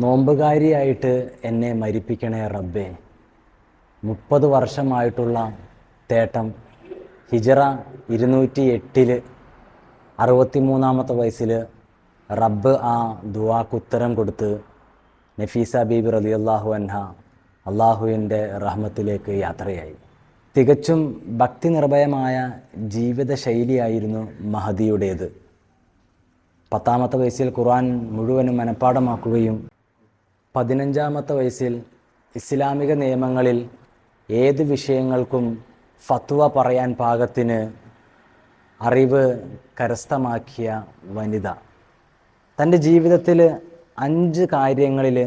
നോമ്പുകാരിയായിട്ട് എന്നെ മരിപ്പിക്കണേ റബ്ബേ. 30 വർഷമായിട്ടുള്ള തേട്ടം ഹിജറ 208 63-ാമത്തെ വയസ്സിൽ റബ്ബ് ആ ദുആക്ക് ഉത്തരം കൊടുത്ത് നഫീസ ബീബി റളിയല്ലാഹു അൻഹ അള്ളാഹുവിൻ്റെ റഹ്മത്തിലേക്ക് യാത്രയായി. തികച്ചും ഭക്തി നിർഭയമായ ജീവിത ശൈലിയായിരുന്നു മഹദിയുടേത്. 10-ാമത്തെ വയസ്സിൽ ഖുർആൻ മുഴുവനും മനഃപ്പാഠമാക്കുകയും 15-ാമത്തെ വയസ്സിൽ ഇസ്ലാമിക നിയമങ്ങളിൽ ഏത് വിഷയങ്ങൾക്കും ഫത്വ പറയാൻ പാകത്തിന് അറിവ് കരസ്ഥമാക്കിയ വനിത. തൻ്റെ ജീവിതത്തിൽ 5 കാര്യങ്ങളിൽ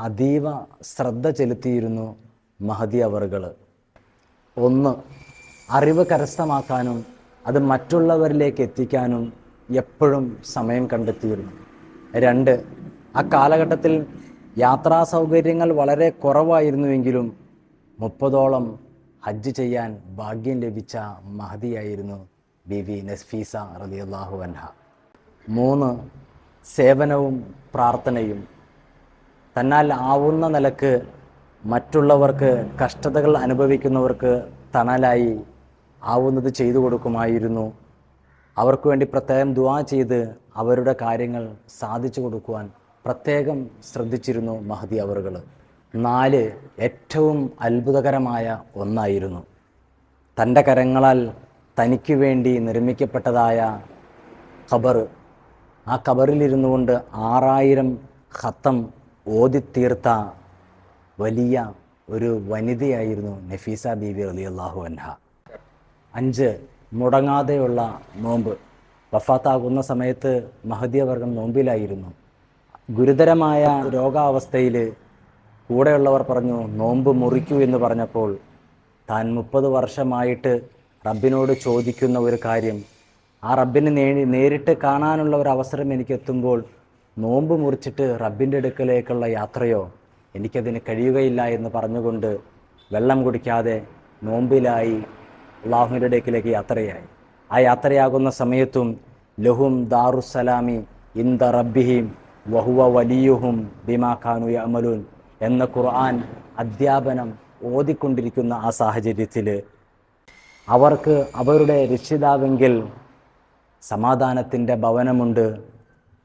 അതീവ ശ്രദ്ധ ചെലുത്തിയിരുന്നു മഹദി അവറുകൾ. 1. അറിവ് കരസ്ഥമാക്കാനും അത് മറ്റുള്ളവരിലേക്ക് എത്തിക്കാനും എപ്പോഴും സമയം കണ്ടെത്തിയിരുന്നു. 2. ആ കാലഘട്ടത്തിൽ യാത്രാ സൗകര്യങ്ങൾ വളരെ കുറവായിരുന്നുവെങ്കിലും 30ഓളം ഹജ്ജ് ചെയ്യാൻ ഭാഗ്യം ലഭിച്ച മഹദിയായിരുന്നു ബീവി നഫീസ റളിയല്ലാഹു അൻഹ. 3. സേവനവും പ്രാർത്ഥനയും. തന്നാൽ ആവുന്ന നിലക്ക് മറ്റുള്ളവർക്ക്, കഷ്ടതകൾ അനുഭവിക്കുന്നവർക്ക് തണലായി ആവുന്നത് ചെയ്തു കൊടുക്കുമായിരുന്നു. അവർക്ക് വേണ്ടി പ്രത്യേകം ദുആ ചെയ്ത് അവരുടെ കാര്യങ്ങൾ സാധിച്ചു കൊടുക്കുവാൻ പ്രത്യേകം ശ്രദ്ധിച്ചിരുന്നു മഹദി അവറുകൾ. 4. ഏറ്റവും അത്ഭുതകരമായ ഒന്നായിരുന്നു തൻ്റെ കരങ്ങളാൽ തനിക്ക് വേണ്ടി നിർമ്മിക്കപ്പെട്ടതായ ഖബർ. ആ ഖബറിലിരുന്നു കൊണ്ട് 6000 ഖത്തം ഓതിത്തീർത്ത വലിയ ഒരു വനിതയായിരുന്നു നഫീസ ബീബി റളിയല്ലാഹു അൻഹ. 5. മുടങ്ങാതെയുള്ള നോമ്പ്. വഫാത്താകുന്ന സമയത്ത് മഹദി അവർകൾ നോമ്പിലായിരുന്നു. ഗുരുതരമായ രോഗാവസ്ഥയിൽ കൂടെയുള്ളവർ പറഞ്ഞു നോമ്പ് മുറിക്കൂ എന്ന് പറഞ്ഞപ്പോൾ താൻ 30 വർഷമായിട്ട് റബ്ബിനോട് ചോദിക്കുന്ന ഒരു കാര്യം, ആ റബ്ബിനെ നേരിട്ട് കാണാനുള്ള ഒരു അവസരം എനിക്കെത്തുമ്പോൾ നോമ്പ് മുറിച്ചിട്ട് റബ്ബിൻ്റെ അടുക്കലേക്കുള്ള യാത്രയോ, എനിക്കതിന് കഴിയുകയില്ല എന്ന് പറഞ്ഞുകൊണ്ട് വെള്ളം കുടിക്കാതെ നോമ്പിലായി അള്ളാഹുവിൻ്റെ അടുക്കലേക്ക് യാത്രയായി. ആ യാത്രയാകുന്ന സമയത്തും ലഹും ദാറുസ്സലാമി ഇന്ദ റബ്ബിഹിം വഹുവ വലിയുഹും ബിമാ കാനു യഅമലൂൻ എന്ന ഖുർആൻ അധ്യാപനം ഓതിക്കൊണ്ടിരിക്കുന്ന ആ സാഹചര്യത്തിൽ അവർക്ക് അവരുടെ രക്ഷിതാവെങ്കിൽ സമാധാനത്തിൻ്റെ ഭവനമുണ്ട്,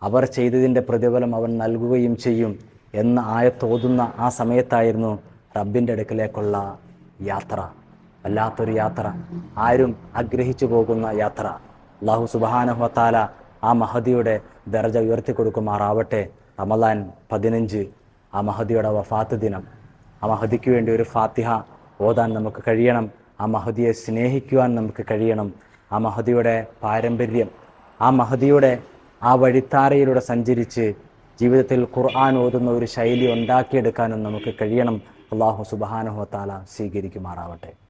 അവർ ചെയ്തതിൻ്റെ പ്രതിഫലം അവൻ നൽകുകയും ചെയ്യും എന്ന ആയത്തോതുന്ന ആ സമയത്തായിരുന്നു റബ്ബിൻ്റെ അടുക്കലേക്കുള്ള യാത്ര. വല്ലാത്തൊരു യാത്ര, ആരും ആഗ്രഹിച്ചു പോകുന്ന യാത്ര. അല്ലാഹു സുബ്ഹാനഹു വ തആല ആ മഹദിയുടെ ദർജ ഉയർത്തി കൊടുക്കുമാറാവട്ടെ. റമളാൻ 15 ആ മഹദിയുടെ വഫാത്ത് ദിനം. ആ മഹദിക്ക് വേണ്ടി ഒരു ഫാത്തിഹ ഓതാൻ നമുക്ക് കഴിയണം. ആ മഹദിയെ സ്നേഹിക്കുവാൻ നമുക്ക് കഴിയണം. ആ മഹദിയുടെ പാരമ്പര്യം, ആ മഹദിയുടെ ആ വഴിത്താരയിലൂടെ സഞ്ചരിച്ച് ജീവിതത്തിൽ ഖുർആൻ ഓതുന്ന ഒരു ശൈലി ഉണ്ടാക്കിയെടുക്കാനും നമുക്ക് കഴിയണം. അല്ലാഹു സുബ്ഹാനഹു വ തആല സ്വീകരിക്കുമാറാവട്ടെ.